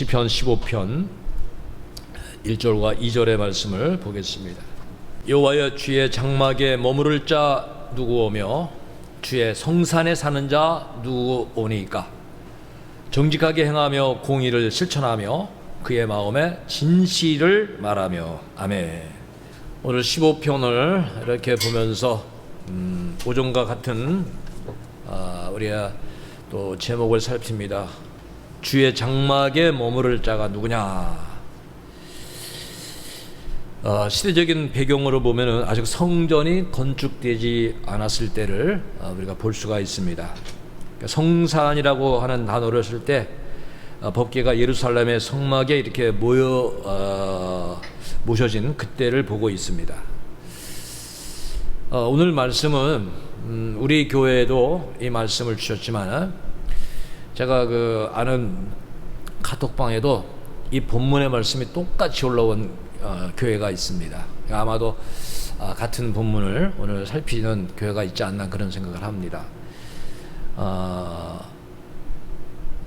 시편 15편 1절과 2절의 말씀을 보겠습니다. 여호와여, 주의 장막에 머무를 자 누구 오며 주의 성산에 사는 자 누구 오니까? 정직하게 행하며 공의를 실천하며 그의 마음에 진실을 말하며. 아멘. 오늘 15편을 이렇게 보면서 오전과 같은 우리가 또 제목을 살핍니다. 주의 장막에 머무를 자가 누구냐? 시대적인 배경으로 보면은 아직 성전이 건축되지 않았을 때를 우리가 볼 수가 있습니다. 그러니까 성산이라고 하는 단어를 쓸 때 법궤가 예루살렘의 성막에 이렇게 모셔진 그때를 보고 있습니다. 오늘 말씀은 우리 교회에도 이 말씀을 주셨지만 제가 아는 카톡방에도 이 본문의 말씀이 똑같이 올라온 교회가 있습니다. 아마도 같은 본문을 오늘 살피는 교회가 있지 않나 그런 생각을 합니다.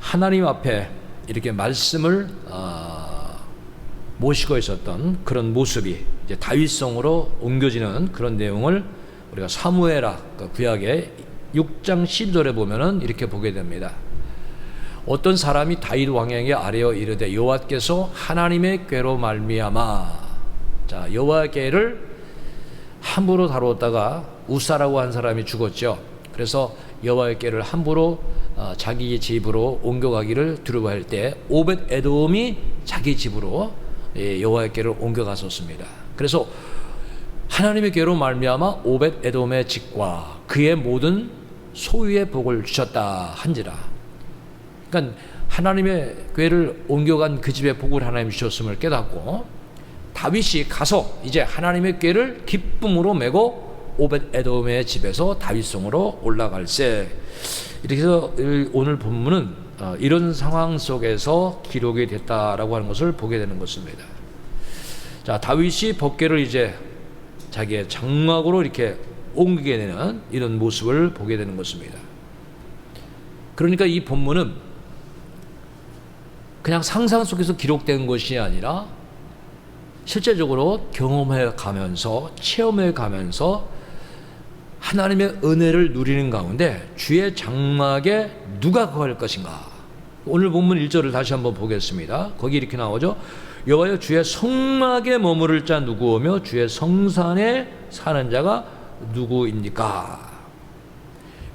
하나님 앞에 이렇게 말씀을 모시고 있었던 그런 모습이 이제 다윗성으로 옮겨지는 그런 내용을 우리가 사무엘하 구약의 6장 12절에 보면은 이렇게 보게 됩니다. 어떤 사람이 다윗 왕에게 아뢰어 이르되 여호와께서 하나님의 궤로 말미암아. 자, 여호와의 궤를 함부로 다루었다가 우사라고 한 사람이 죽었죠. 그래서 여호와의 궤를 함부로 자기 집으로 옮겨가기를 두려워할 때 오벳 에돔이 자기 집으로 여호와의 궤를 옮겨갔었습니다. 그래서 하나님의 궤로 말미암아 오벳 에돔의 집과 그의 모든 소유의 복을 주셨다 한지라. 그러니까 하나님의 궤를 옮겨간 그 집에 복을 하나님 주셨음을 깨닫고 다윗이 가서 이제 하나님의 궤를 기쁨으로 메고 오벳 에돔의 집에서 다윗성으로 올라갈세. 이렇게 해서 오늘 본문은 이런 상황 속에서 기록이 됐다라고 하는 것을 보게 되는 것입니다. 자, 다윗이 법궤를 이제 자기의 장막으로 이렇게 옮기게 되는 이런 모습을 보게 되는 것입니다. 그러니까 이 본문은 그냥 상상 속에서 기록된 것이 아니라 실제적으로 경험해 가면서 체험해 가면서 하나님의 은혜를 누리는 가운데 주의 장막에 누가 거할 것인가? 오늘 본문 1절을 다시 한번 보겠습니다. 거기 이렇게 나오죠. 여호와여, 주의 성막에 머무를 자 누구 오며 주의 성산에 사는 자가 누구입니까?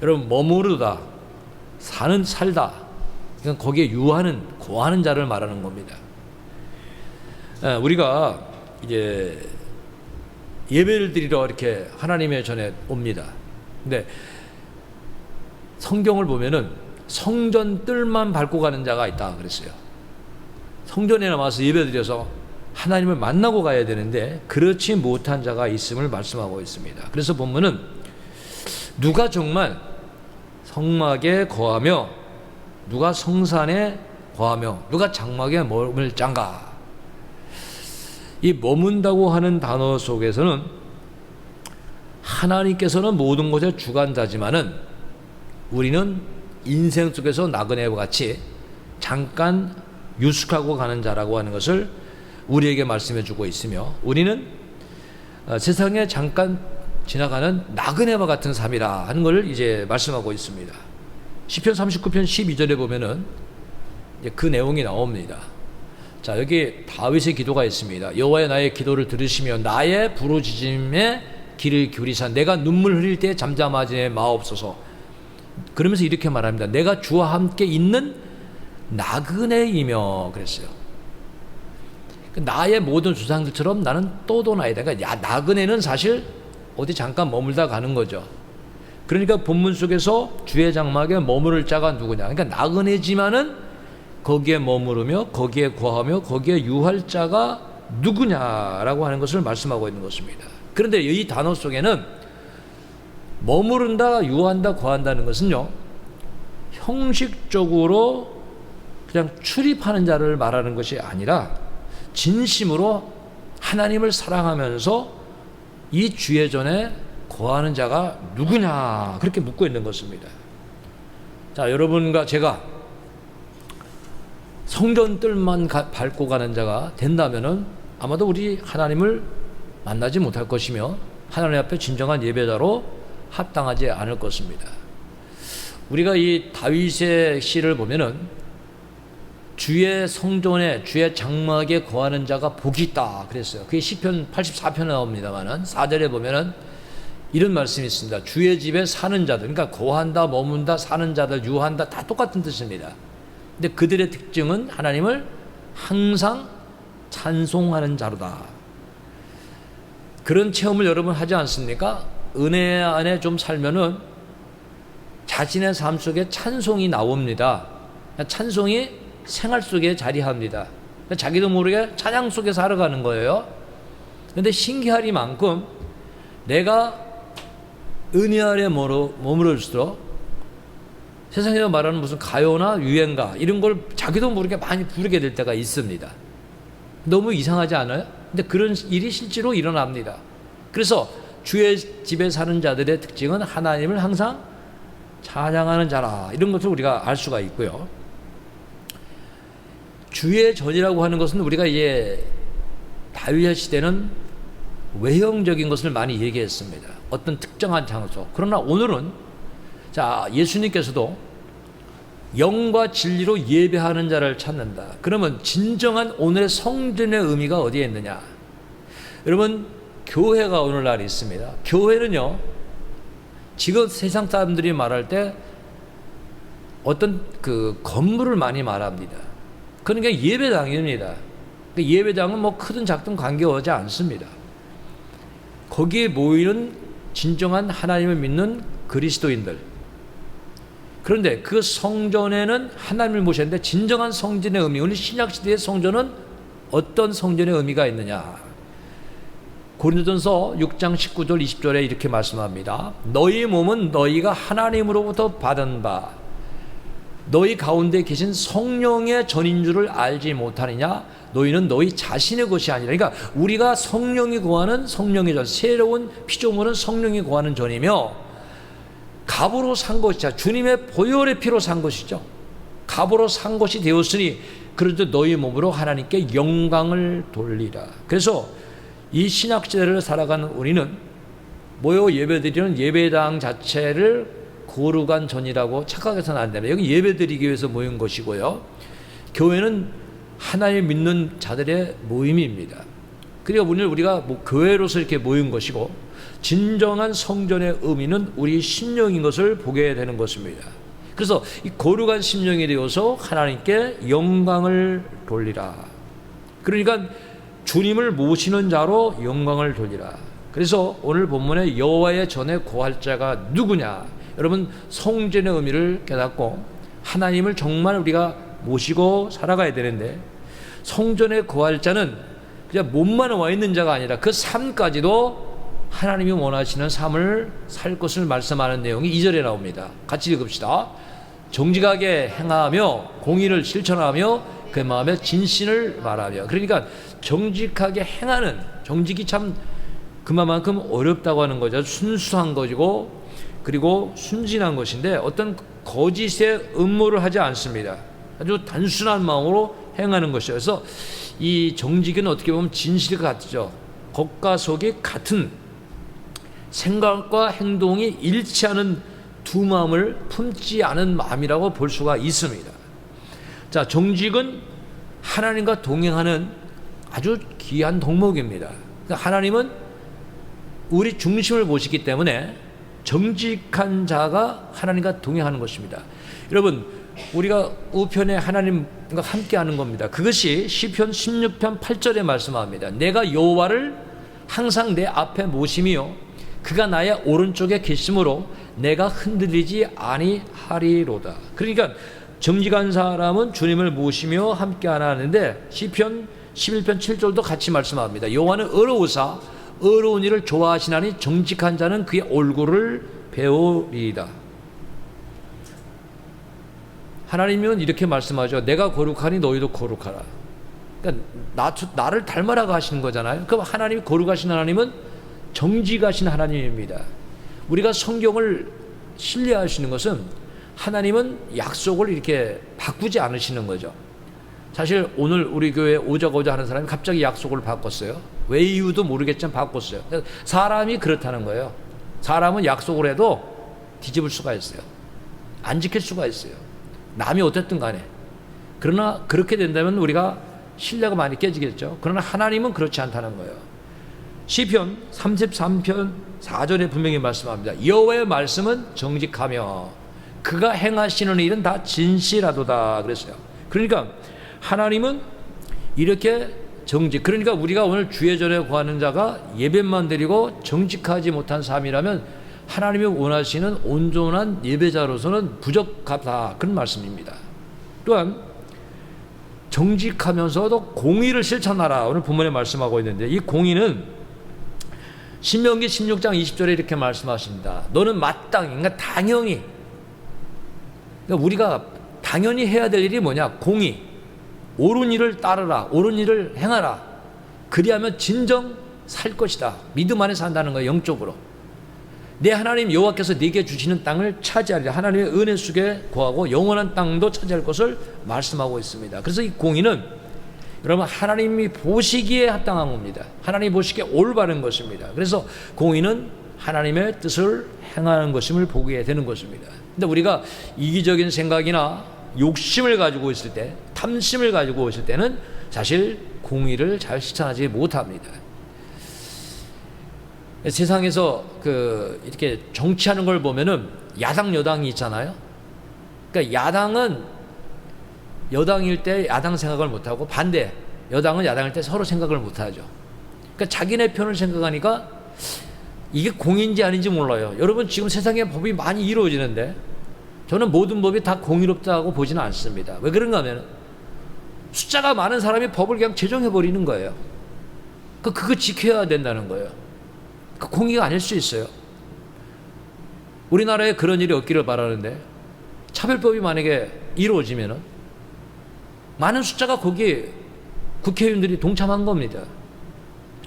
여러분, 머무르다, 살다, 그러니까 거기에 유하는, 거하는 자를 말하는 겁니다. 우리가 이제 예배를 드리러 이렇게 하나님의 전에 옵니다. 근데 성경을 보면은 성전 뜰만 밟고 가는 자가 있다 그랬어요. 성전에 나와서 예배 드려서 하나님을 만나고 가야 되는데 그렇지 못한 자가 있음을 말씀하고 있습니다. 그래서 본문은 누가 정말 성막에 거하며 누가 성산에 거하며 누가 장막에 머물 짠가? 이 머문다고 하는 단어 속에서는 하나님께서는 모든 것의 주관자지만은 우리는 인생 속에서 나그네와 같이 잠깐 유숙하고 가는 자라고 하는 것을 우리에게 말씀해 주고 있으며 우리는 세상에 잠깐 지나가는 나그네와 같은 삶이라 하는 것을 이제 말씀하고 있습니다. 시편 39편 12절에 보면은 그 내용이 나옵니다. 자, 여기 다윗의 기도가 있습니다. 여호와여, 나의 기도를 들으시며 나의 부르짖음에 귀를 기울이사 내가 눈물 흘릴 때 잠잠하지 마옵소서. 그러면서 이렇게 말합니다. 내가 주와 함께 있는 나그네이며 그랬어요. 나의 모든 조상들처럼 나는 떠도나이다. 그러니까 나그네는 사실 어디 잠깐 머물다 가는 거죠. 그러니까 본문 속에서 주의 장막에 머무를 자가 누구냐? 그러니까 나그네지만은 거기에 머무르며 거기에 거하며 거기에 유할 자가 누구냐라고 하는 것을 말씀하고 있는 것입니다. 그런데 이 단어 속에는 머무른다, 유한다, 거한다는 것은요, 형식적으로 그냥 출입하는 자를 말하는 것이 아니라 진심으로 하나님을 사랑하면서 이 주의 전에 거하는 자가 누구냐, 그렇게 묻고 있는 것입니다. 자, 여러분과 제가 성전뜰만 밟고 가는 자가 된다면은 아마도 우리 하나님을 만나지 못할 것이며 하나님 앞에 진정한 예배자로 합당하지 않을 것입니다. 우리가 이 다윗의 시를 보면은 주의 성전에 주의 장막에 거하는 자가 복이 있다 그랬어요. 그게 시편 84편에 나옵니다만은 4절에 보면은 이런 말씀이 있습니다. 주의 집에 사는 자들, 그러니까 거한다, 머문다, 사는 자들, 유한다 다 똑같은 뜻입니다. 근데 그들의 특징은 하나님을 항상 찬송하는 자로다. 그런 체험을 여러분 하지 않습니까? 은혜 안에 좀 살면은 자신의 삶 속에 찬송이 나옵니다. 찬송이 생활 속에 자리합니다. 자기도 모르게 찬양 속에 살아가는 거예요. 그런데 신기하리만큼 내가 은혜 아래 머무를수록 세상에서 말하는 무슨 가요나 유행가 이런 걸 자기도 모르게 많이 부르게 될 때가 있습니다. 너무 이상하지 않아요? 근데 그런 일이 실제로 일어납니다. 그래서 주의 집에 사는 자들의 특징은 하나님을 항상 찬양하는 자라, 이런 것을 우리가 알 수가 있고요. 주의 전이라고 하는 것은 우리가 이제 다윗의 시대는 외형적인 것을 많이 얘기했습니다. 어떤 특정한 장소. 그러나 오늘은 자, 예수님께서도 영과 진리로 예배하는 자를 찾는다. 그러면 진정한 오늘의 성전의 의미가 어디에 있느냐? 여러분, 교회가 오늘날 있습니다. 교회는요, 지금 세상 사람들이 말할 때 어떤 그 건물을 많이 말합니다. 그러니까 예배당입니다. 예배당은 뭐 크든 작든 관계하지 않습니다. 거기에 모이는 진정한 하나님을 믿는 그리스도인들. 그런데 그 성전에는 하나님을 모셨는데 진정한 성전의 의미, 우리 신약시대의 성전은 어떤 성전의 의미가 있느냐? 고린도전서 6장 19절 20절에 이렇게 말씀합니다. 너희 몸은 너희가 하나님으로부터 받은 바 너희 가운데 계신 성령의 전인 줄을 알지 못하느냐? 너희는 너희 자신의 것이 아니라, 그러니까 우리가 성령이 거하는 성령의 전, 새로운 피조물은 성령이 거하는 전이며 값으로 산 것이자 주님의 보혈의 피로 산 것이죠. 값으로 산 것이 되었으니 그래도 너희 몸으로 하나님께 영광을 돌리라. 그래서 이 신약시대를 살아가는 우리는 모여 예배드리는 예배당 자체를 거룩한 전이라고 착각해서는 안 됩니다. 여기 예배드리기 위해서 모인 것이고요. 교회는 하나님 믿는 자들의 모임입니다. 그러니까 오늘 우리가 뭐 교회로서 이렇게 모인 것이고 진정한 성전의 의미는 우리 심령인 것을 보게 되는 것입니다. 그래서 이 거룩한 심령이 되어서 하나님께 영광을 돌리라. 그러니까 주님을 모시는 자로 영광을 돌리라. 그래서 오늘 본문에 여호와의 전에 거할 자가 누구냐? 여러분, 성전의 의미를 깨닫고 하나님을 정말 우리가 모시고 살아가야 되는데, 성전에 거할 자는 그냥 몸만 와 있는 자가 아니라 그 삶까지도 하나님이 원하시는 삶을 살 것을 말씀하는 내용이 2절에 나옵니다. 같이 읽읍시다. 정직하게 행하며 공의를 실천하며 그 마음에 진실을 말하며. 그러니까 정직하게 행하는, 정직이 참 그만큼 어렵다고 하는 거죠. 순수한 것이고 그리고 순진한 것인데 어떤 거짓의 음모를 하지 않습니다. 아주 단순한 마음으로 행하는 것이죠. 그래서 이 정직은 어떻게 보면 진실과 같죠. 겉과 속이 같은, 생각과 행동이 일치하는 두 마음을 품지 않은 마음이라고 볼 수가 있습니다. 자, 정직은 하나님과 동행하는 아주 귀한 덕목입니다. 그러니까 하나님은 우리 중심을 보시기 때문에 정직한 자가 하나님과 동행하는 것입니다. 여러분, 우리가 우편에 하나님과 함께하는 겁니다. 그것이 시편 16편 8절에 말씀합니다. 내가 여호와를 항상 내 앞에 모시며 그가 나의 오른쪽에 계심으로 내가 흔들리지 아니하리로다. 그러니까 정직한 사람은 주님을 모시며 함께하는데 시편 11편 7절도 같이 말씀합니다. 여호와는 의로우사 의로운 일을 좋아하시나니 정직한 자는 그의 얼굴을 배우리이다. 하나님은 이렇게 말씀하죠. 내가 거룩하니 너희도 거룩하라. 그러니까 나를 닮아라고 하시는 거잖아요. 그럼 하나님이 거룩하신 하나님은 정직하신 하나님입니다. 우리가 성경을 신뢰할 수 있는 것은 하나님은 약속을 이렇게 바꾸지 않으시는 거죠. 사실 오늘 우리 교회에 오자고자 하는 사람이 갑자기 약속을 바꿨어요. 왜 이유도 모르겠지만 바꿨어요. 사람이 그렇다는 거예요. 사람은 약속을 해도 뒤집을 수가 있어요. 안 지킬 수가 있어요. 남이 어쨌든 간에. 그러나 그렇게 된다면 우리가 신뢰가 많이 깨지겠죠. 그러나 하나님은 그렇지 않다는 거예요. 시편 33편 4절에 분명히 말씀합니다. 여호와의 말씀은 정직하며 그가 행하시는 일은 다 진실하도다 그랬어요. 그러니까 하나님은 이렇게 정직, 그러니까 우리가 오늘 주의 전에 구하는 자가 예배만 드리고 정직하지 못한 삶이라면 하나님이 원하시는 온전한 예배자로서는 부족하다, 그런 말씀입니다. 또한 정직하면서도 공의를 실천하라, 오늘 본문에 말씀하고 있는데, 이 공의는 신명기 16장 20절에 이렇게 말씀하십니다. 너는 마땅히, 그러니까 당연히, 그러니까 우리가 당연히 해야 될 일이 뭐냐? 공의, 옳은 일을 따르라, 옳은 일을 행하라. 그리하면 진정 살 것이다. 믿음 안에 산다는 거예요. 영적으로 내 하나님 여호와께서 네게 주시는 땅을 차지하리라. 하나님의 은혜 속에 거하고 영원한 땅도 차지할 것을 말씀하고 있습니다. 그래서 이 공의는 여러분 하나님이 보시기에 합당한 겁니다. 하나님이 보시기에 올바른 것입니다. 그래서 공의는 하나님의 뜻을 행하는 것임을 보게 되는 것입니다. 근데 우리가 이기적인 생각이나 욕심을 가지고 있을 때, 탐심을 가지고 있을 때는 사실 공의를 잘 실천하지 못합니다. 세상에서 이렇게 정치하는 걸 보면은 야당 여당이 있잖아요. 그러니까 야당은 여당일 때 야당 생각을 못하고 반대 여당은 야당일 때 서로 생각을 못하죠. 그러니까 자기네 편을 생각하니까 이게 공의인지 아닌지 몰라요. 여러분 지금 세상에 법이 많이 이루어지는데 저는 모든 법이 다 공의롭다고 보지는 않습니다. 왜 그런가 하면 숫자가 많은 사람이 법을 그냥 제정해버리는 거예요. 그거 지켜야 된다는 거예요. 그 공의가 아닐 수 있어요. 우리나라에 그런 일이 없기를 바라는데 차별법이 만약에 이루어지면은 많은 숫자가 거기에 국회의원들이 동참한 겁니다.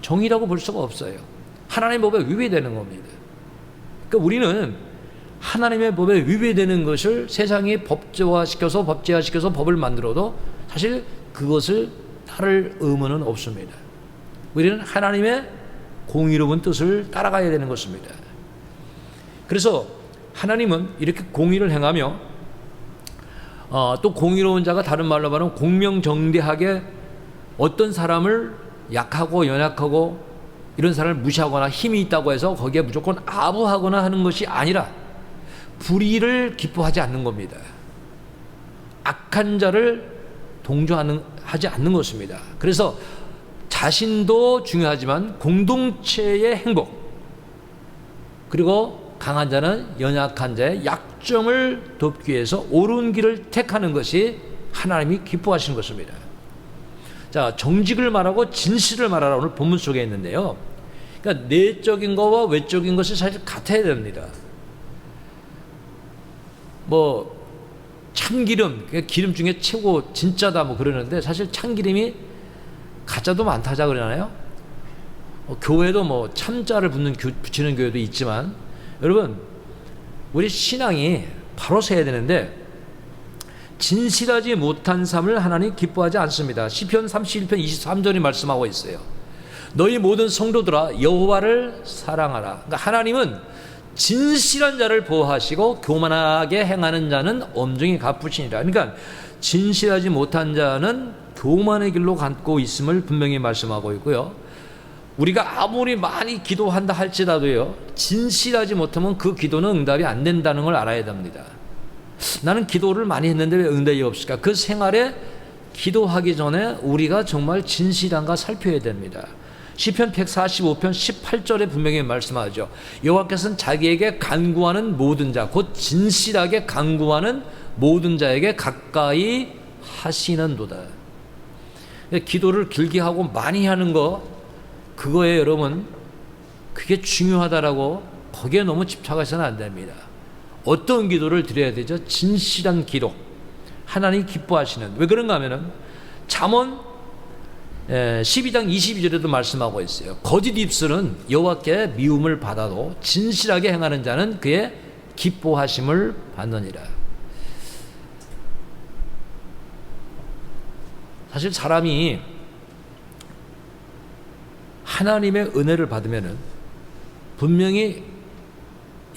정의라고 볼 수가 없어요. 하나님의 법에 위배되는 겁니다. 그러니까 우리는 하나님의 법에 위배되는 것을 세상이 법제화시켜서 법을 만들어도 사실 그것을 따를 의무는 없습니다. 우리는 하나님의 공의로운 뜻을 따라가야 되는 것입니다. 그래서 하나님은 이렇게 공의를 행하며 또 공의로운 자가 다른 말로 말하면 공명정대하게 어떤 사람을 약하고 연약하고 이런 사람을 무시하거나 힘이 있다고 해서 거기에 무조건 아부하거나 하는 것이 아니라 불의를 기뻐하지 않는 겁니다. 악한 자를 동조하지 않는 것입니다. 그래서 자신도 중요하지만 공동체의 행복, 그리고 강한 자는 연약한 자의 약점을 돕기 위해서 옳은 길을 택하는 것이 하나님이 기뻐하시는 것입니다. 자, 정직을 말하고 진실을 말하라, 오늘 본문 속에 있는데요. 그러니까 내적인 것과 외적인 것이 사실 같아야 됩니다. 참기름, 기름 중에 최고 진짜다 그러는데 사실 참기름이 가짜도 많다자 그러나요? 교회도 참자를 붙이는 교회도 있지만, 여러분 우리 신앙이 바로 서야 되는데 진실하지 못한 삶을 하나님 기뻐하지 않습니다. 시편 31편 23절이 말씀하고 있어요. 너희 모든 성도들아 여호와를 사랑하라. 그러니까 하나님은 진실한 자를 보호하시고 교만하게 행하는 자는 엄중히 갚으시니라. 그러니까 진실하지 못한 자는 교만의 길로 갖고 있음을 분명히 말씀하고 있고요. 우리가 아무리 많이 기도한다 할지라도요, 진실하지 못하면 그 기도는 응답이 안 된다는 걸 알아야 됩니다. 나는 기도를 많이 했는데 왜 응답이 없을까? 그 생활에 기도하기 전에 우리가 정말 진실한가 살펴야 됩니다. 시편 145편 18절에 분명히 말씀하죠. 여호와께서는 자기에게 간구하는 모든 자, 곧 진실하게 간구하는 모든 자에게 가까이 하시는도다. 기도를 길게 하고 많이 하는 거, 그거에 여러분 그게 중요하다라고 거기에 너무 집착해서는 안 됩니다. 어떤 기도를 드려야 되죠? 진실한 기도, 하나님이 기뻐하시는. 왜 그런가 하면은 잠언 12장 22절에도 말씀하고 있어요. 거짓 입술은 여호와께 미움을 받아도 진실하게 행하는 자는 그의 기뻐하심을 받느니라. 사실 사람이 하나님의 은혜를 받으면은 분명히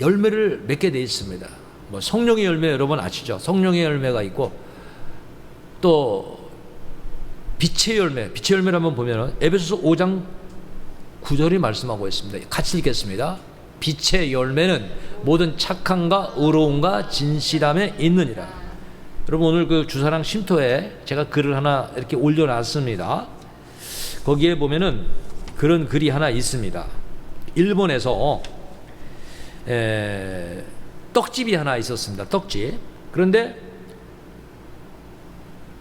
열매를 맺게 돼 있습니다. 뭐 성령의 열매 여러분 아시죠? 성령의 열매가 있고 또 빛의 열매를 한번 보면은 에베소서 5장 9절이 말씀하고 있습니다. 같이 읽겠습니다. 빛의 열매는 모든 착함과 의로움과 진실함에 있느니라. 여러분 오늘 그 주사랑 쉼터에 제가 글을 하나 이렇게 올려놨습니다. 거기에 보면은 그런 글이 하나 있습니다. 일본에서 떡집이 하나 있었습니다. 떡집. 그런데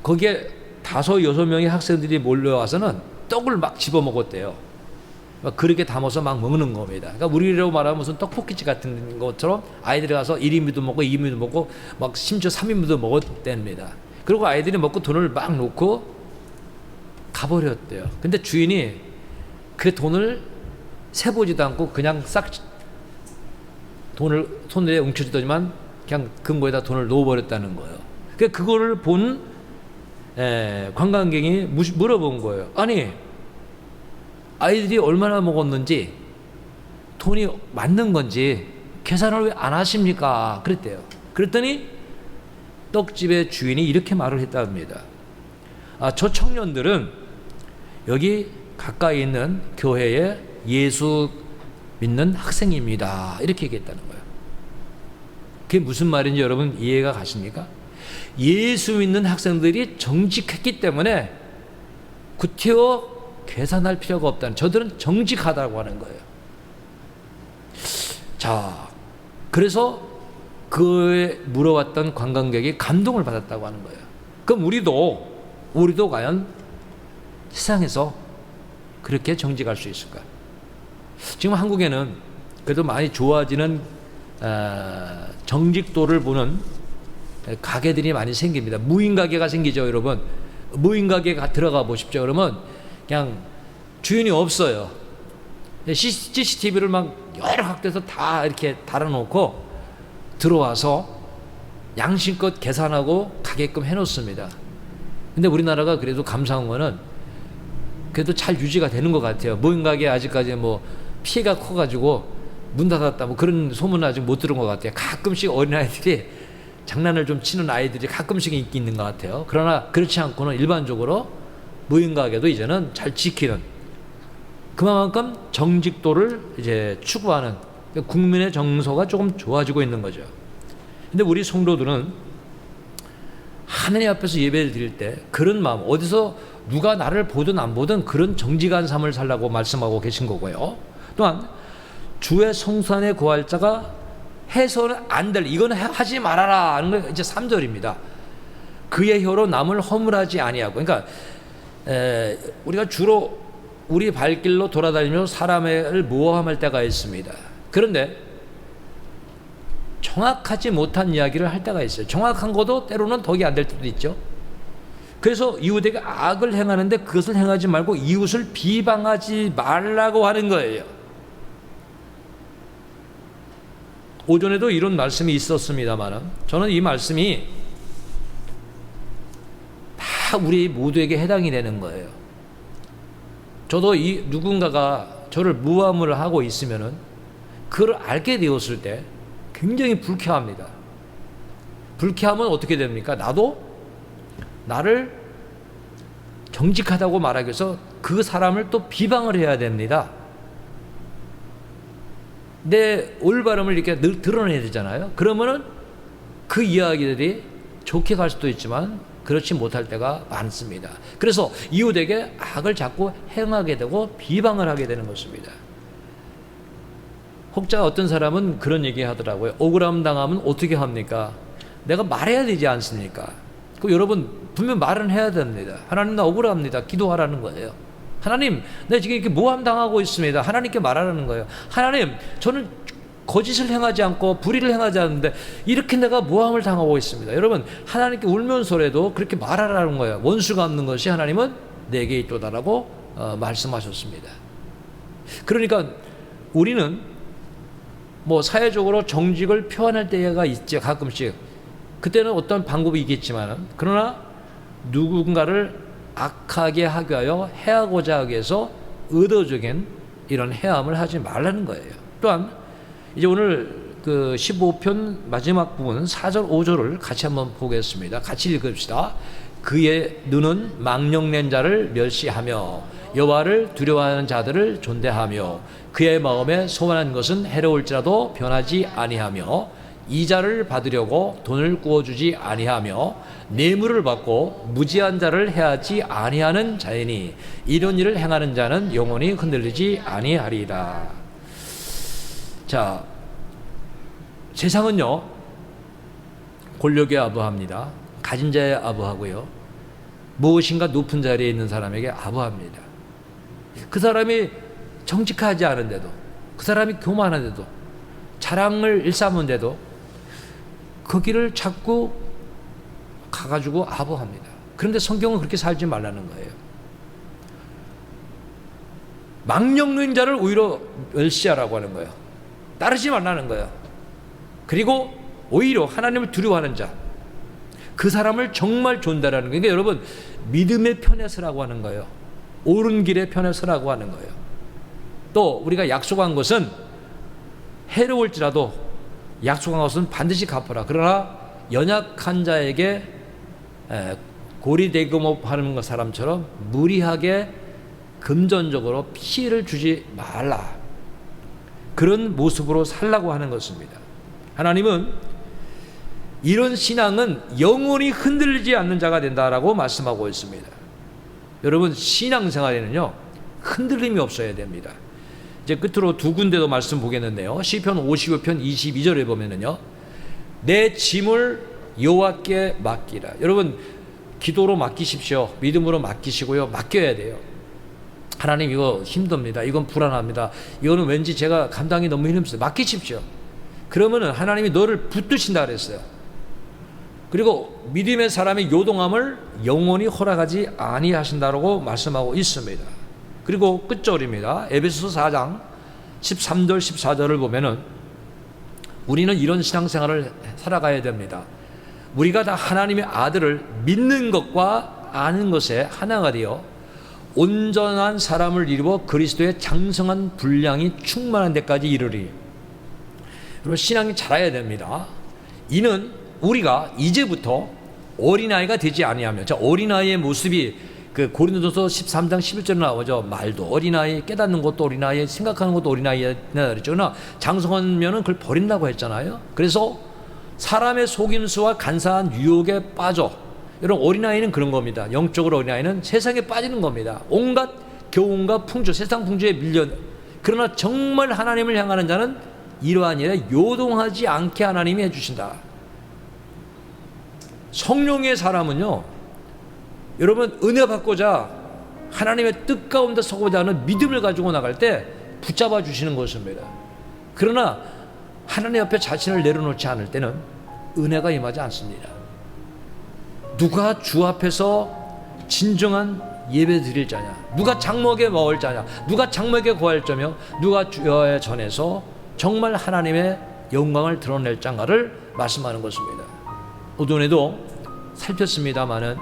거기에 5-6명의 학생들이 몰려와서는 떡을 막 집어먹었대요. 막 그렇게 담아서 막 먹는 겁니다. 그러니까 우리로 말하면 무슨 떡볶이집 같은 것처럼 아이들이 가서 1인분도 먹고 2인분도 먹고 막 심지어 3인분도 먹었답니다. 그리고 아이들이 먹고 돈을 막 놓고 가버렸대요. 근데 주인이 그 돈을 세보지도 않고 그냥 싹 돈을 손에 웅켜주더니만 그냥 금고에다 돈을 넣어버렸다는 거예요. 그거를 본 관광객이 물어본 거예요. 아니 아이들이 얼마나 먹었는지 돈이 맞는 건지 계산을 왜 안 하십니까? 그랬대요. 그랬더니 떡집의 주인이 이렇게 말을 했답니다. 저 청년들은 여기 가까이 있는 교회에 예수 믿는 학생입니다. 이렇게 얘기했다는 거예요. 그게 무슨 말인지 여러분 이해가 가십니까? 예수 믿는 학생들이 정직했기 때문에 구태여 계산할 필요가 없다는, 저들은 정직하다고 하는 거예요. 자, 그래서 그에 물어왔던 관광객이 감동을 받았다고 하는 거예요. 그럼 우리도 과연 세상에서 그렇게 정직할 수 있을까? 지금 한국에는 그래도 많이 좋아지는 정직도를 보는 가게들이 많이 생깁니다. 무인 가게가 생기죠, 여러분. 무인 가게 들어가 보십시오. 그러면 그냥 주인이 없어요. CCTV를 막 여러 각도에서 다 이렇게 달아놓고 들어와서 양심껏 계산하고 가게끔 해놓습니다. 근데 우리나라가 그래도 감사한 거는 그래도 잘 유지가 되는 것 같아요. 무인 가게 아직까지 뭐 피해가 커가지고 문 닫았다 뭐 그런 소문은 아직 못 들은 것 같아요. 가끔씩 어린아이들이 장난을 좀 치는 아이들이 가끔씩 인기 있는 것 같아요. 그러나 그렇지 않고는 일반적으로 무인 가게도 이제는 잘 지키는, 그만큼 정직도를 이제 추구하는 국민의 정서가 조금 좋아지고 있는 거죠. 근데 우리 성도들은 하나님 앞에서 예배를 드릴 때 그런 마음, 어디서 누가 나를 보든 안 보든 그런 정직한 삶을 살라고 말씀하고 계신 거고요. 또한 주의 성산에 거할 자가 해서는 안 될, 이건 하지 말아라 하는 게 이제 3절입니다. 그의 혀로 남을 허물하지 아니하고, 그러니까 우리가 주로 우리 발길로 돌아다니면서 사람을 모함할 때가 있습니다. 그런데 정확하지 못한 이야기를 할 때가 있어요. 정확한 것도 때로는 덕이 안 될 때도 있죠. 그래서 이웃에게 악을 행하는데 그것을 행하지 말고 이웃을 비방하지 말라고 하는 거예요. 오전에도 이런 말씀이 있었습니다만 저는 이 말씀이 다 우리 모두에게 해당이 되는 거예요. 저도 누군가가 저를 무함을 하고 있으면은 그걸 알게 되었을 때 굉장히 불쾌합니다. 불쾌하면 어떻게 됩니까? 나도 나를 정직하다고 말하기 위해서 그 사람을 또 비방을 해야 됩니다. 내 올바름을 이렇게 늘 드러내야 되잖아요. 그러면은 그 이야기들이 좋게 갈 수도 있지만 그렇지 못할 때가 많습니다. 그래서 이웃에게 악을 자꾸 행하게 되고 비방을 하게 되는 것입니다. 혹자 어떤 사람은 그런 얘기 하더라고요. 억울함 당하면 어떻게 합니까? 내가 말해야 되지 않습니까? 그 여러분 분명 말은 해야 됩니다. 하나님 나 억울합니다. 기도하라는 거예요. 하나님 내가 지금 이렇게 모함 당하고 있습니다. 하나님께 말하라는 거예요. 하나님 저는 거짓을 행하지 않고 불의를 행하지 않는데 이렇게 내가 모함을 당하고 있습니다. 여러분 하나님께 울면서라도 그렇게 말하라는 거예요. 원수가 없는 것이 하나님은 내게 있도다라고 말씀하셨습니다. 그러니까 우리는 뭐 사회적으로 정직을 표현할 때가 있죠. 가끔씩. 그때는 어떤 방법이 있겠지만 그러나 누군가를 악하게 하기 위하여 해하고자 하기 위해서 의도적인 이런 해함을 하지 말라는 거예요. 또한 이제 오늘 그 15편 마지막 부분 4절 5절을 같이 한번 보겠습니다. 같이 읽읍시다. 그의 눈은 망령낸 자를 멸시하며 여호와를 두려워하는 자들을 존대하며 그의 마음에 소원한 것은 해로울지라도 변하지 아니하며 이자를 받으려고 돈을 구워주지 아니하며 뇌물을 받고 무지한 자를 해하지 아니하는 자이니 이런 일을 행하는 자는 영원히 흔들리지 아니하리라. 자, 세상은요 권력에 아부합니다. 가진 자에 아부하고요, 무엇인가 높은 자리에 있는 사람에게 아부합니다. 그 사람이 정직하지 않은데도, 그 사람이 교만한데도, 자랑을 일삼은데도 거기를 자꾸 가가지고 아부합니다. 그런데 성경은 그렇게 살지 말라는 거예요. 망령된 자를 오히려 멸시하라고 하는 거예요. 따르지 말라는 거예요. 그리고 오히려 하나님을 두려워하는 자, 그 사람을 정말 존대하라는 거예요. 그러니까 여러분, 믿음의 편에 서라고 하는 거예요. 옳은 길의 편에 서라고 하는 거예요. 또 우리가 약속한 것은 해로울지라도 약속한 것은 반드시 갚아라. 그러나 연약한 자에게 고리대금업하는 사람처럼 무리하게 금전적으로 피해를 주지 말라. 그런 모습으로 살라고 하는 것입니다. 하나님은 이런 신앙은 영원히 흔들리지 않는 자가 된다라고 말씀하고 있습니다. 여러분, 신앙생활에는요 흔들림이 없어야 됩니다. 이제 끝으로 두 군데도 말씀 보겠는데요. 시편 55편 22절에 보면은요, 내 짐을 여호와께 맡기라. 여러분, 기도로 맡기십시오. 믿음으로 맡기시고요, 맡겨야 돼요. 하나님, 이거 힘듭니다. 이건 불안합니다. 이거는 왠지 제가 감당이 너무 힘듭니다. 맡기십시오. 그러면은 하나님이 너를 붙드신다 그랬어요. 그리고 믿음의 사람의 요동함을 영원히 허락하지 아니하신다라고 말씀하고 있습니다. 그리고 끝절입니다. 에베소서 4장 13절 14절을 보면은 우리는 이런 신앙생활을 살아가야 됩니다. 우리가 다 하나님의 아들을 믿는 것과 아는 것에 하나가 되어 온전한 사람을 이루어 그리스도의 장성한 분량이 충만한 데까지 이르리. 그리고 신앙이 자라야 됩니다. 이는 우리가 이제부터 어린아이가 되지 아니하며, 저 어린아이의 모습이 그 고린도서 13장 11절에 나오죠. 말도 어린아이, 깨닫는 것도 어린아이, 생각하는 것도 어린아이다 그랬죠. 그러나 장성하면은 그걸 버린다고 했잖아요. 그래서 사람의 속임수와 간사한 유혹에 빠져, 여러분, 어린아이는 그런 겁니다. 영적으로 어린아이는 세상에 빠지는 겁니다. 온갖 교훈과 풍조, 세상 풍조에 밀려. 그러나 정말 하나님을 향하는 자는 이러한 일에 요동하지 않게 하나님이 해주신다. 성령의 사람은요, 여러분, 은혜 받고자 하나님의 뜻 가운데 서고자 하는 믿음을 가지고 나갈 때 붙잡아 주시는 것입니다. 그러나 하나님 앞에 자신을 내려놓지 않을 때는 은혜가 임하지 않습니다. 누가 주 앞에서 진정한 예배 드릴 자냐, 누가 장막에 먹을 자냐, 누가 장막에 거할 자며 누가 주의 전에서 정말 하나님의 영광을 드러낼 자인가를 말씀하는 것입니다. 오전에도 살폈습니다마는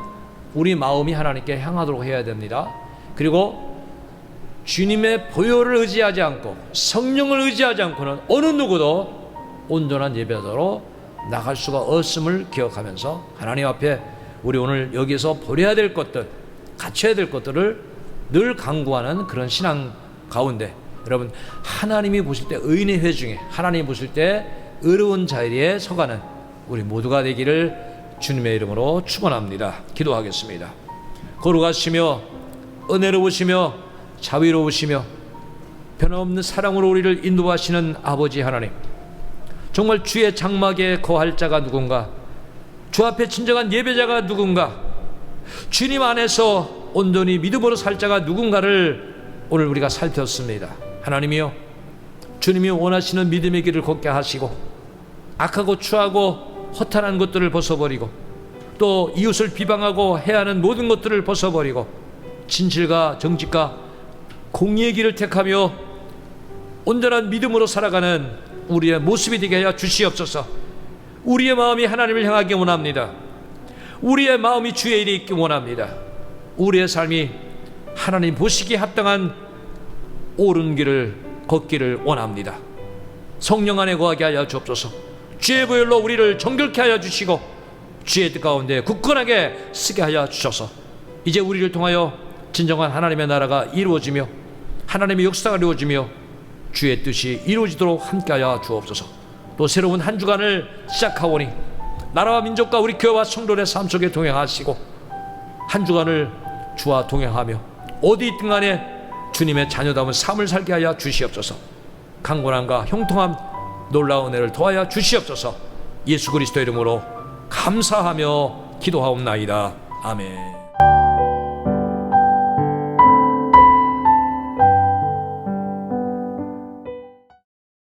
우리 마음이 하나님께 향하도록 해야 됩니다. 그리고 주님의 보혈을 의지하지 않고 성령을 의지하지 않고는 어느 누구도 온전한 예배자로 나갈 수가 없음을 기억하면서 하나님 앞에 우리 오늘 여기서 버려야 될 것들, 갖춰야 될 것들을 늘 강구하는 그런 신앙 가운데, 여러분, 하나님이 보실 때 의인의 회중에, 하나님이 보실 때 의로운 자리에 서가는 우리 모두가 되기를 주님의 이름으로 축원합니다. 기도하겠습니다. 거룩하시며 은혜로우시며 자비로우시며 변함없는 사랑으로 우리를 인도하시는 아버지 하나님, 정말 주의 장막에 거할 자가 누군가, 주 앞에 진정한 예배자가 누군가, 주님 안에서 온전히 믿음으로 살 자가 누군가를 오늘 우리가 살폈습니다. 하나님이여, 주님이 원하시는 믿음의 길을 걷게 하시고 악하고 추하고 허탄한 것들을 벗어버리고 또 이웃을 비방하고 해하는 모든 것들을 벗어버리고 진실과 정직과 공의의 길을 택하며 온전한 믿음으로 살아가는 우리의 모습이 되게 하여 주시옵소서. 우리의 마음이 하나님을 향하기 원합니다. 우리의 마음이 주의 일에 있기 원합니다. 우리의 삶이 하나님 보시기에 합당한 옳은 길을 걷기를 원합니다. 성령 안에 거하게 하여 주옵소서. 주의 보혈로 우리를 정결케 하여 주시고 주의 뜻 가운데 굳건하게 쓰게 하여 주셔서 이제 우리를 통하여 진정한 하나님의 나라가 이루어지며 하나님의 역사가 이루어지며 주의 뜻이 이루어지도록 함께하여 주옵소서. 또 새로운 한 주간을 시작하오니 나라와 민족과 우리 교회와 성도의 삶 속에 동행하시고 한 주간을 주와 동행하며 어디 있든 간에 주님의 자녀다운 삶을 살게 하여 주시옵소서. 강건함과 형통함 놀라운 은혜를 더하여 주시옵소서. 예수 그리스도 이름으로 감사하며 기도하옵나이다. 아멘.